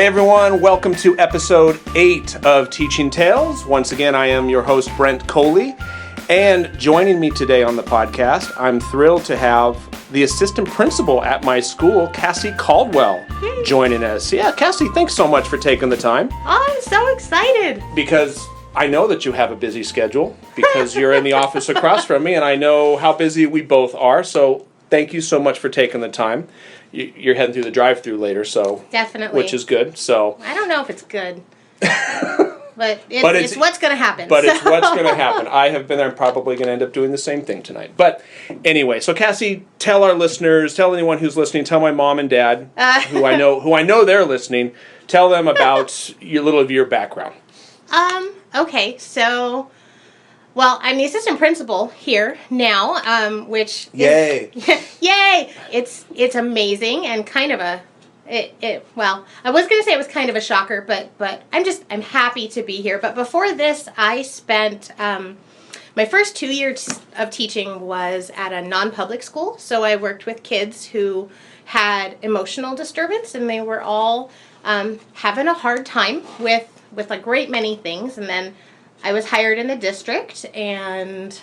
Hey everyone, welcome to episode 8 of Teaching Tales. Once again, I am your host, Brent Coley, and joining me today on the podcast, I'm thrilled to have the assistant principal at my school, Cassie Caldwell, joining us. Yeah, Cassie, thanks so much for taking the time. Oh, I'm so excited. Because I know that you have a busy schedule, because you're in the office across from me, and I know how busy we both are, so thank you so much for taking the time. You're heading through the drive-thru later, so definitely, which is good. So I don't know if it's good, but it's what's going to happen. But it's what's going to happen. I have been there. I'm probably going to end up doing the same thing tonight. But anyway, so Cassie, tell our listeners, tell anyone who's listening, tell my mom and dad, who I know they're listening, tell them about your background. Okay, so. Well, I'm the assistant principal here now, which yay, yay! It's amazing and kind of well, I was going to say it was kind of a shocker, but I'm happy to be here. But before this, I spent my first 2 years of teaching was at a non-public school. So I worked with kids who had emotional disturbance, and they were all having a hard time with a great many things, and then I was hired in the district, and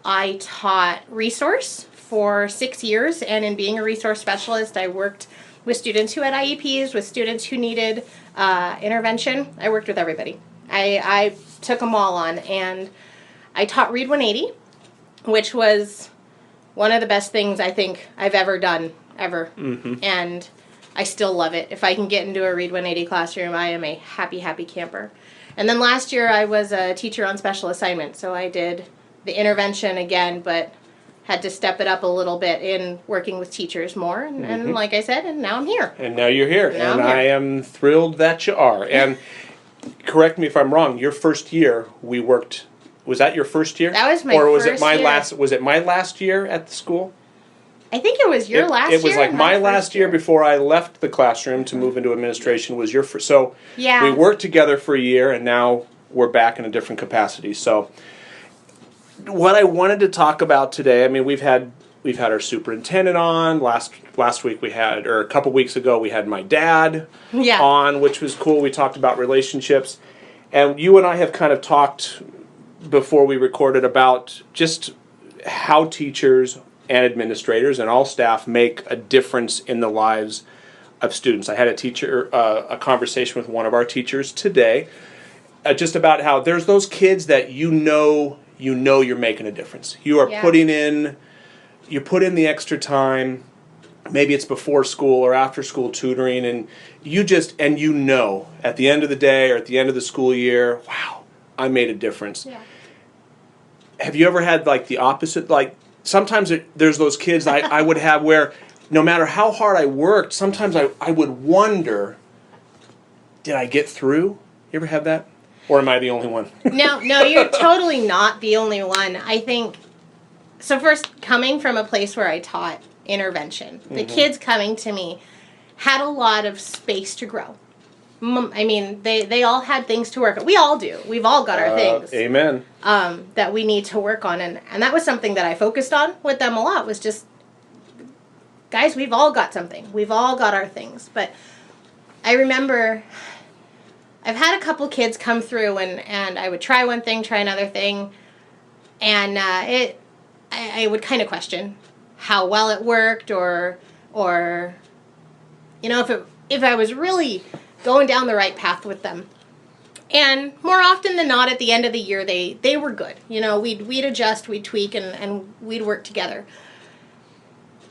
I taught resource for 6 years, and in being a resource specialist, I worked with students who had IEPs, with students who needed intervention. I worked with everybody. I took them all on, and I taught Read 180, which was one of the best things I think I've ever done, ever. Mm-hmm. And I still love it. If I can get into a Read 180 classroom, I am a happy, happy camper. And then last year I was a teacher on special assignment, so I did the intervention again, but had to step it up a little bit in working with teachers more. And like I said, and now I'm here. And now you're here, and I am thrilled that you are. And correct me if I'm wrong, your first year we worked, was that your first year? That was my first year. Or was it my last year at the school? I think it was your last year. It was like my last year before I left the classroom to move into administration was your first. So yeah. We worked together for a year, and now we're back in a different capacity. So what I wanted to talk about today, I mean, we've had our superintendent on last week. A couple weeks ago we had my dad on, which was cool. We talked about relationships, and you and I have kind of talked before we recorded about just how teachers and administrators and all staff make a difference in the lives of students. I had a conversation with one of our teachers today, just about how there's those kids that you know you're making a difference. You are putting in the extra time. Maybe it's before school or after school tutoring, and you know at the end of the day or at the end of the school year, wow, I made a difference. Yeah. Have you ever had like the opposite, like? Sometimes there's those kids I would have where no matter how hard I worked, sometimes I would wonder, did I get through? You ever have that? Or am I the only one? No, you're totally not the only one. I think, so first, coming from a place where I taught intervention, the kids coming to me had a lot of space to grow. I mean, they all had things to work on. We all do. We've all got our things. Amen. That we need to work on. And that was something that I focused on with them a lot, was just, guys, we've all got something. We've all got our things. But I remember I've had a couple kids come through, and I would try one thing, try another thing, and I would kind of question how well it worked, or you know, if I was really going down the right path with them. And more often than not, at the end of the year, they were good. You know, we'd adjust, we'd tweak, and we'd work together.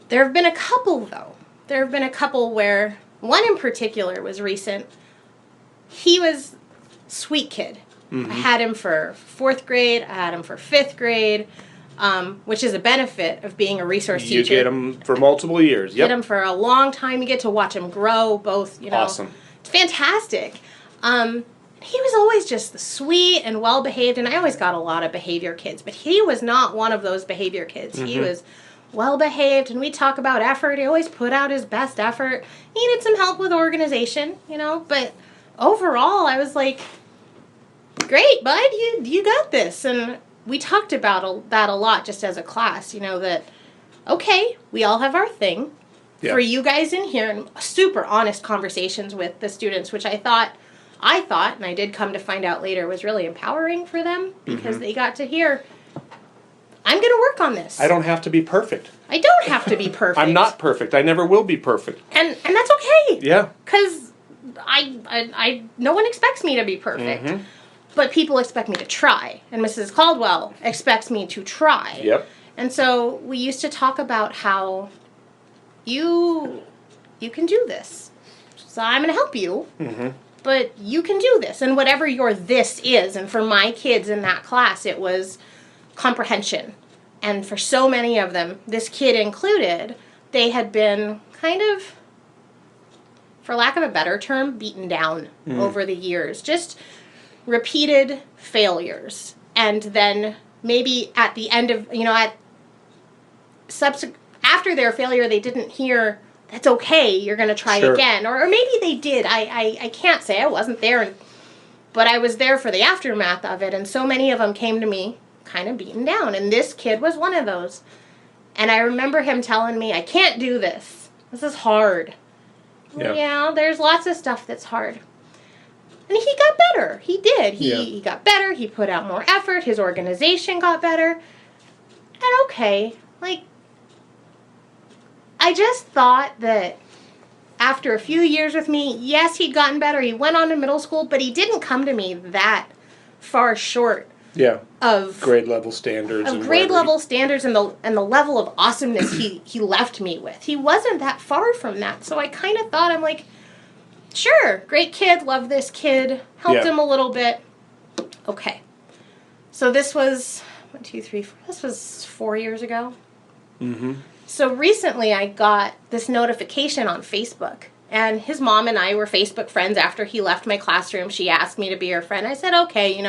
There have been a couple, though. There have been a couple where, one in particular was recent. He was a sweet kid. I had him for 4th grade. I had him for 5th grade, which is a benefit of being a resource teacher. You get him for multiple years. Yep. Get him for a long time. You get to watch him grow, both, you know. Awesome. It's fantastic. He was always just sweet and well-behaved, and I always got a lot of behavior kids, but he was not one of those behavior kids. He was well-behaved, and we talk about effort. He always put out his best effort. He needed some help with organization, you know, but overall, I was like, great, bud, you got this. And we talked about that a lot just as a class, you know, that, okay, we all have our thing. for you guys in here and super honest conversations with the students, which I thought, and I did come to find out later, was really empowering for them because they got to hear, I'm going to work on this. I don't have to be perfect. I don't have to be perfect. I'm not perfect. I never will be perfect. And that's okay. Yeah. Because I no one expects me to be perfect. But people expect me to try. And Mrs. Caldwell expects me to try. Yep. And so we used to talk about how you can do this. So I'm going to help you. But you can do this. And whatever your this is. And for my kids in that class, it was comprehension. And for so many of them, this kid included, they had been kind of, for lack of a better term, beaten down over the years. Just repeated failures. And then maybe at the end of, after their failure, they didn't hear, that's okay, you're going to try it again. Or maybe they did. I can't say. I wasn't there. But I was there for the aftermath of it. And so many of them came to me kind of beaten down. And this kid was one of those. And I remember him telling me, I can't do this. This is hard. Yeah, there's lots of stuff that's hard. And he got better. He did. He got better. He put out more effort. His organization got better. And okay, I just thought that after a few years with me, yes, he'd gotten better. He went on to middle school, but he didn't come to me that far short. Of grade level standards. Of grade level standards and the level of awesomeness he left me with. He wasn't that far from that. So I kind of thought, I'm like, sure, great kid, love this kid, helped him a little bit. Okay. So this was, 1, 2, 3, 4, this was 4 years ago. So recently I got this notification on Facebook. And his mom and I were Facebook friends after he left my classroom. She asked me to be her friend. I said, okay,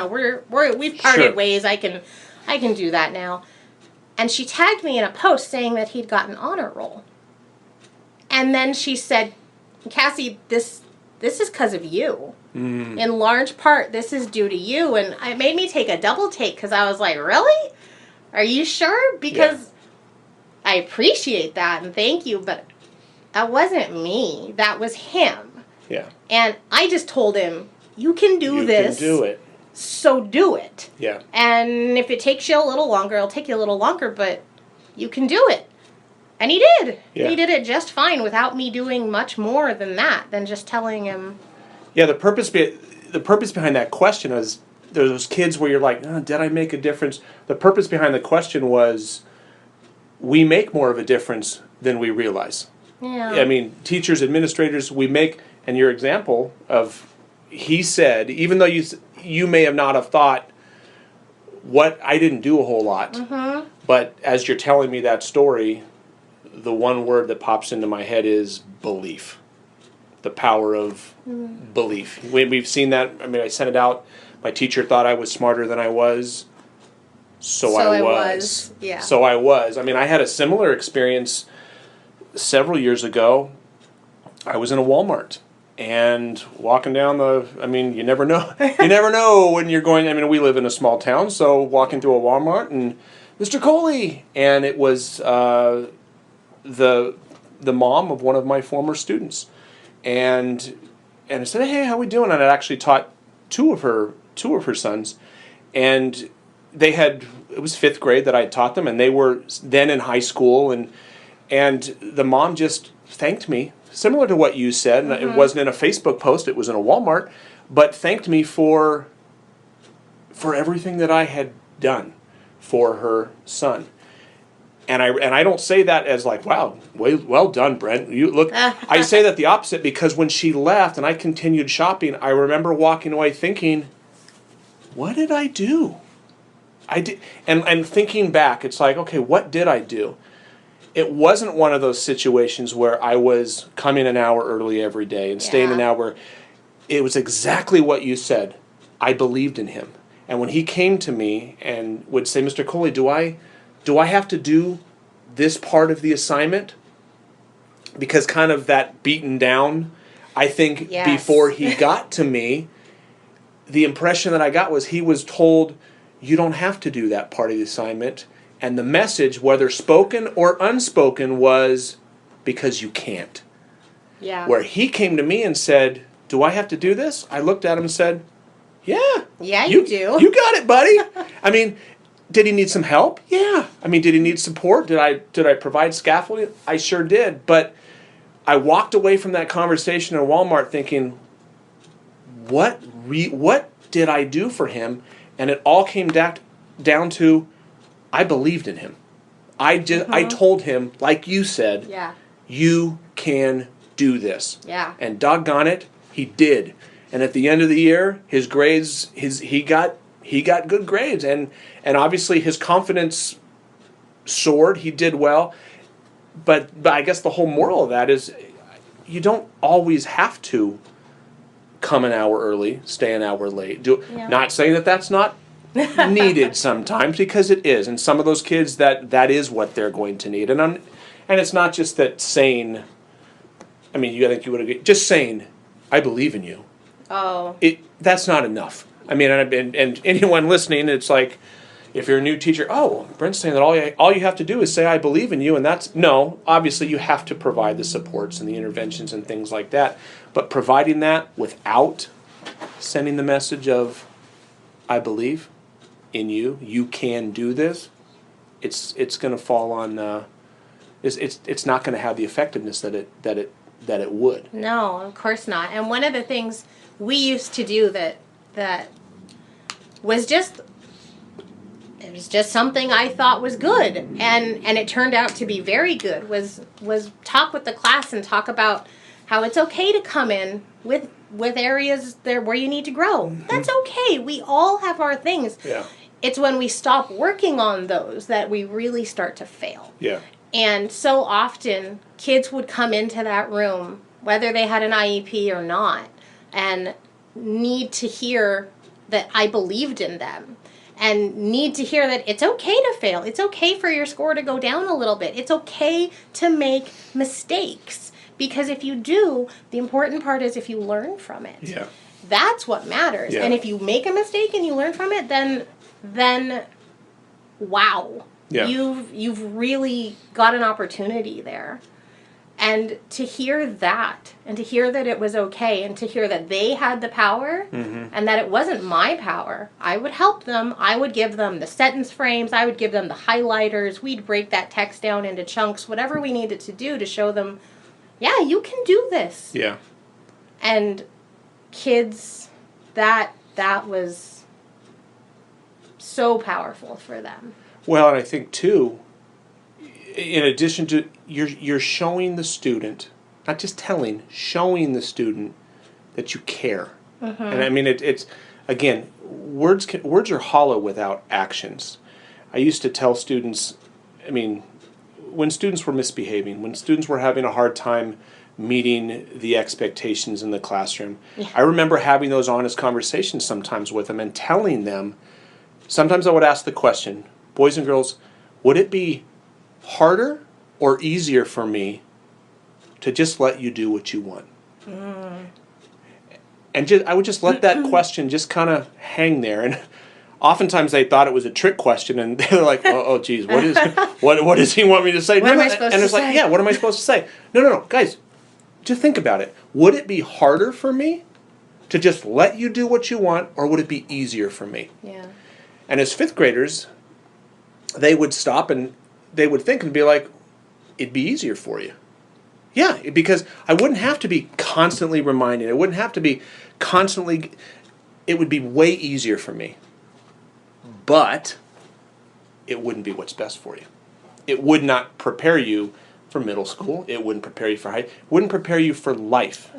we've parted ways. I can do that now. And she tagged me in a post saying that he'd got an honor roll. And then she said, Cassie, this is because of you. In large part, this is due to you. And it made me take a double take because I was like, really? Are you sure? Because I appreciate that and thank you, but that wasn't me. That was him. Yeah. And I just told him, you can do this. You can do it. So do it. Yeah. And if it takes you a little longer, it'll take you a little longer, but you can do it. And he did. Yeah. He did it just fine without me doing much more than that, than just telling him. Yeah, the purpose behind that question is there's those kids where you're like, did I make a difference? The purpose behind the question was we make more of a difference than we realize. Yeah. I mean, teachers, administrators, we make, and your example of, he said, even though you may have not have thought, what, I didn't do a whole lot, but as you're telling me that story, the one word that pops into my head is belief. The power of belief. We've seen that. I mean, I sent it out. My teacher thought I was smarter than I was, so I was. Yeah. So I was. I mean, I had a similar experience several years ago. I was in a Walmart and walking down you never know. You never know when you're going. I mean, we live in a small town, so walking through a Walmart and Mr. Coley, and it was the mom of one of my former students, and I said, hey, how we doing? And I actually taught two of her sons, and it was 5th grade that I had taught them, and they were then in high school, and the mom just thanked me, similar to what you said, and it wasn't in a Facebook post, it was in a Walmart, but thanked me for everything that I had done for her son. And I don't say that as like, wow, well done, Brent. You look. I say that the opposite, because when she left and I continued shopping, I remember walking away thinking, what did I do? I did, and thinking back, it's like, okay, what did I do? It wasn't one of those situations where I was coming an hour early every day and staying an hour. It was exactly what you said. I believed in him. And when he came to me and would say, Mr. Coley, do I have to do this part of the assignment? Because kind of that beaten down, I think before he got to me, the impression that I got was he was told, you don't have to do that part of the assignment. And the message, whether spoken or unspoken, was, because you can't. Yeah. Where he came to me and said, do I have to do this? I looked at him and said, yeah. Yeah, you do. You got it, buddy. I mean, did he need some help? Yeah. I mean, did he need support? Did I provide scaffolding? I sure did. But I walked away from that conversation in Walmart thinking, what did I do for him? And it all came down to, I believed in him. I told him, like you said, Yeah. you can do this. Yeah. And doggone it, he did. And at the end of the year, his grades, he got good grades, and obviously his confidence soared. He did well, but I guess the whole moral of that is, you don't always have to come an hour early, stay an hour late. Not saying that that's not needed sometimes, because it is, and some of those kids that is what they're going to need, and it's not just that saying. I mean, I think you would agree. Just saying, I believe in you. Oh. That's not enough. I mean, and anyone listening, it's like, if you're a new teacher, oh, Brent's saying that all you have to do is say, I believe in you, and no, obviously you have to provide the supports and the interventions and things like that, but providing that without sending the message of, I believe in you, you can do this, it's going to fall on, it's not going to have the effectiveness that it would. No, of course not. And one of the things we used to do that was just something I thought was good, and it turned out to be very good, was talk with the class and talk about how it's okay to come in with areas there where you need to grow. Mm-hmm. That's okay. We all have our things. Yeah. It's when we stop working on those that we really start to fail. Yeah. And so often, kids would come into that room, whether they had an IEP or not, and need to hear that I believed in them, and need to hear that it's okay to fail. It's okay for your score to go down a little bit. It's okay to make mistakes, because if you do, the important part is if you learn from it. Yeah. That's what matters. Yeah. And if you make a mistake and you learn from it, then wow. Yeah. You've really got an opportunity there. And to hear that, and to hear that it was okay, and to hear that they had the power, mm-hmm. and that it wasn't my power, I would help them. I would give them the sentence frames. I would give them the highlighters. We'd break that text down into chunks, whatever we needed to do to show them, yeah, you can do this. Yeah. And kids, that was so powerful for them. Well, and I think too, in addition to you're showing the student, not just telling, showing the student that you care. Mm-hmm. And I mean, it's again, words are hollow without actions. I used to tell students, I mean, when students were misbehaving, when students were having a hard time meeting the expectations in the classroom, yeah. I remember having those honest conversations sometimes with them and telling them. Sometimes I would ask the question, boys and girls, would it be harder or easier for me to just let you do what you want? Mm. And I would just let that question just kind of hang there. And oftentimes they thought it was a trick question, and they're like, "Oh, geez, what does he want me to say?" What am I supposed to say? And it's like, "Yeah, what am I supposed to say?" No, guys, just think about it. Would it be harder for me to just let you do what you want, or would it be easier for me? Yeah. And as fifth graders, they would stop and they would think and be like, it'd be easier for you. Yeah, because I wouldn't have to be constantly reminding. It wouldn't have to be constantly, it would be way easier for me. But it wouldn't be what's best for you. It would not prepare you for middle school. It wouldn't prepare you for high. It wouldn't prepare you for life.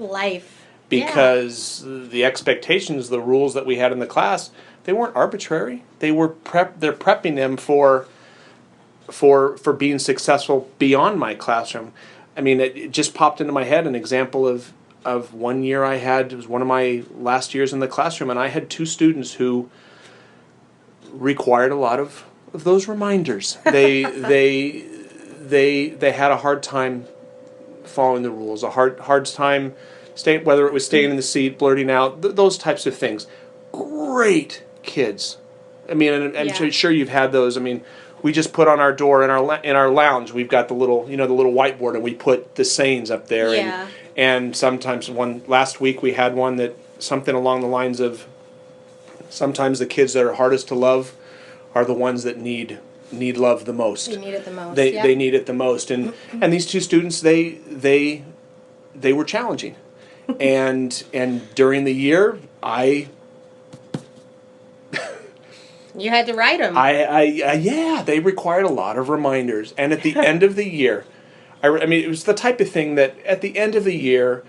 Because the expectations, the rules that we had in the class, they weren't arbitrary. They're prepping them for being successful beyond my classroom. I mean, it just popped into my head an example of one year I had, it was one of my last years in the classroom, and I had two students who required a lot of those reminders. They had a hard time following the rules, a hard time whether it was staying in the seat, blurting out, those types of things. Great kids. I mean, and I'm sure you've had those. I mean, we just put on our door in our lounge. We've got the little whiteboard, and we put the sayings up there. Yeah. And sometimes last week we had one that something along the lines of, sometimes the kids that are hardest to love are the ones that need love the most. They need it the most. They need it the most. And these two students, they were challenging. and during the year, you had to write them. Yeah, they required a lot of reminders. And at the end of the year, I mean, it was the type of thing that at the end of the year,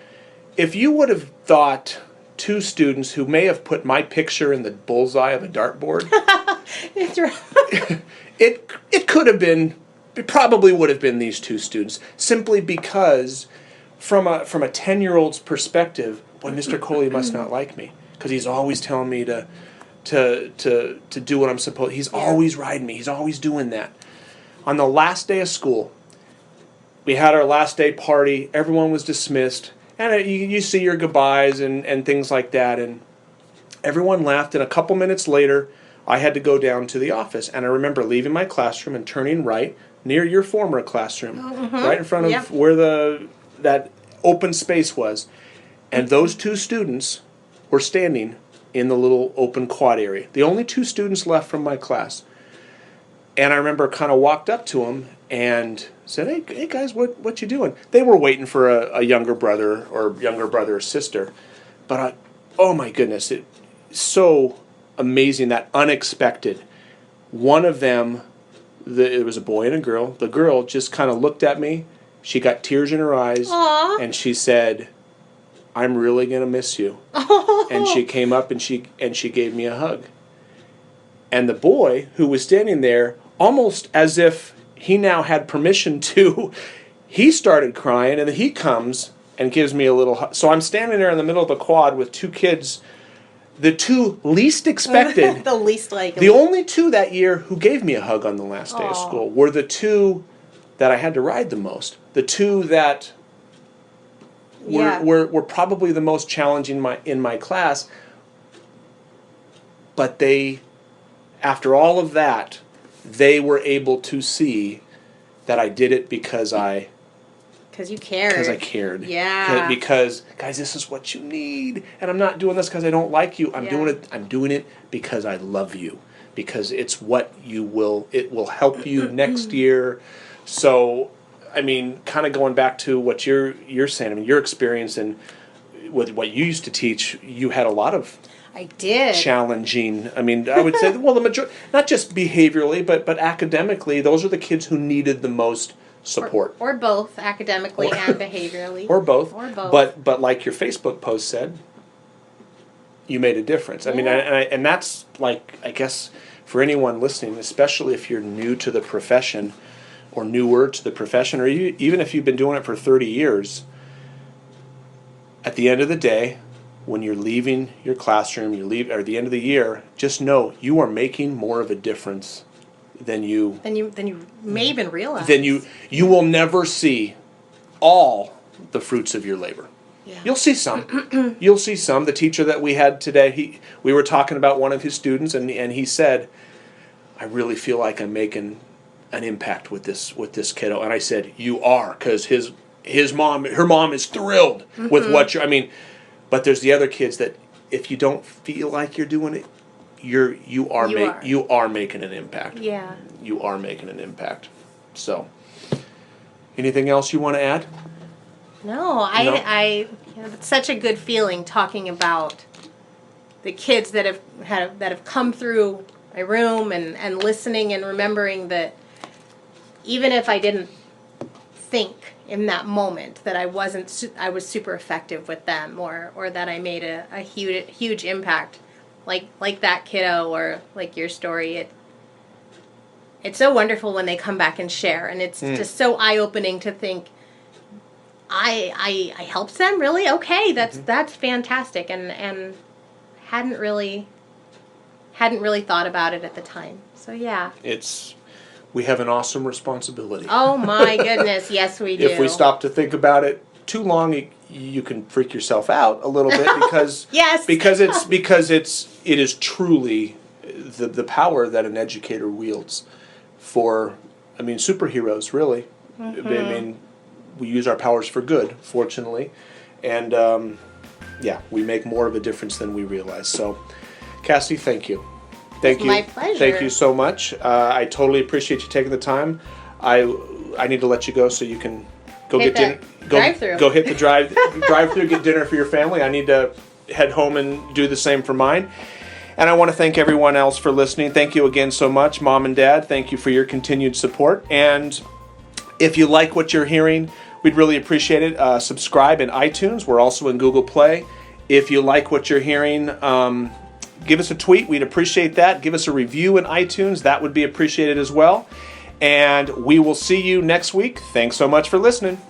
if you would have thought two students who may have put my picture in the bullseye of a dartboard, It's right. it could have been, it probably would have been these two students, simply because from a 10-year-old's perspective, boy, Mr. Coley must not like me, because he's always telling me to do what I'm supposed. He's always riding me. He's always doing that. On the last day of school, we had our last day party. Everyone was dismissed, and you see your goodbyes and things like that. And everyone left. And a couple minutes later, I had to go down to the office. And I remember leaving my classroom and turning right near your former classroom, right in front of where that open space was. And those two students were standing in the little open quad area. The only two students left from my class. And I remember kind of walked up to them and said, hey guys, what you doing? They were waiting for a younger brother or sister. But oh my goodness, it's so amazing, that unexpected. One of them, it was a boy and a girl. The girl just kind of looked at me. She got tears in her eyes. Aww. And she said, I'm really going to miss you. And she came up and she gave me a hug. And the boy who was standing there, almost as if he now had permission to, he started crying, and then he comes and gives me a little hug. So I'm standing there in the middle of the quad with two kids, the two least expected. The least likely. The only two that year who gave me a hug on the last day of school were the two that I had to ride the most. The two that were probably the most challenging in my class. But they, after all of that, they were able to see that I did it because you cared. Because I cared. Yeah. Because, guys, this is what you need. And I'm not doing this because I don't like you. I'm doing it because I love you. Because it's what it will help you next year. So, I mean, kind of going back to what you're saying, I mean, your experience and with what you used to teach, you had a lot of challenging. I mean, I would say, well, the majority, not just behaviorally, but academically, those are the kids who needed the most support. Or both, academically and behaviorally. Or both. Or both. But like your Facebook post said, you made a difference. I mean, and that's like, I guess, for anyone listening, especially if you're new to the profession or newer to the profession, or even if you've been doing it for 30 years, at the end of the day, when you're leaving your classroom, or at the end of the year, just know you are making more of a difference than you may even realize. Then you will never see all the fruits of your labor. Yeah. You'll see some. You'll see some. The teacher that we had today, we were talking about one of his students, and he said, I really feel like I'm making an impact with this kiddo. And I said, you are, because her mom is thrilled with what you're. I mean, but there's the other kids that if you don't feel like you're doing it, you are making an impact. Yeah. You are making an impact. So, anything else you want to add? No, it's such a good feeling talking about the kids that have come through my room and listening and remembering that even if I didn't think in that moment that I was super effective with them or that I made a huge impact like that kiddo or like your story. It's so wonderful when they come back and share, and it's just so eye-opening to think I helped them, really? Okay, that's fantastic, and hadn't really thought about it at the time. So yeah. We have an awesome responsibility. Oh my goodness, yes we do. If we stop to think about it too long, you can freak yourself out a little bit because yes. because it is truly the power that an educator wields for, superheroes, really. I mean, we use our powers for good, fortunately. And, we make more of a difference than we realize. So, Cassie, thank you. Thank you. My pleasure. Thank you so much. I totally appreciate you taking the time. I need to let you go so you can go Hit get dinner. drive-thru. Go hit the drive-through, get dinner for your family. I need to head home and do the same for mine. And I want to thank everyone else for listening. Thank you again so much, Mom and Dad. Thank you for your continued support. And if you like what you're hearing, we'd really appreciate it. Subscribe in iTunes. We're also in Google Play. If you like what you're hearing, give us a tweet. We'd appreciate that. Give us a review in iTunes. That would be appreciated as well. And we will see you next week. Thanks so much for listening.